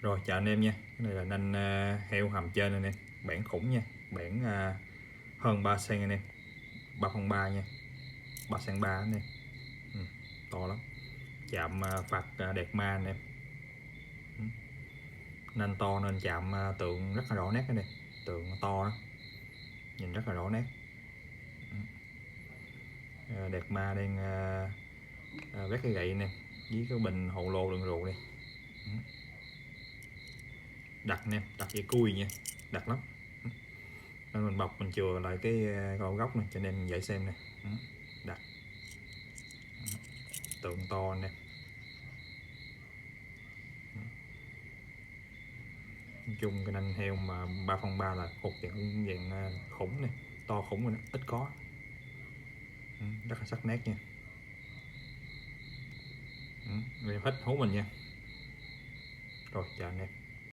Rồi chào anh em nha. Cái này là nanh heo hầm trên anh em, bản khủng nha, bản hơn 3 cm anh em, 3/3 nha, 3/3 anh em. To lắm. Chạm phạt đẹp ma anh em. Nanh to nên chạm tượng rất là rõ nét anh em, tượng to đó, nhìn rất là rõ nét. Đẹp ma đang vét cái gậy anh em, với cái bình hồ lô đựng rượu đây. Đặt anh em, đặt dây cui nha, đặt lắm. Nên mình bọc mình chừa lại cái góc này cho anh em dễ xem nè. Đặt tượng to nè. Nói chung cái nanh heo mà 3/3 là một dạng khủng này, to khủng rồi đó, ít có. Rất là sắc nét nha. Rồi hết hố mình nha. Rồi chào anh em.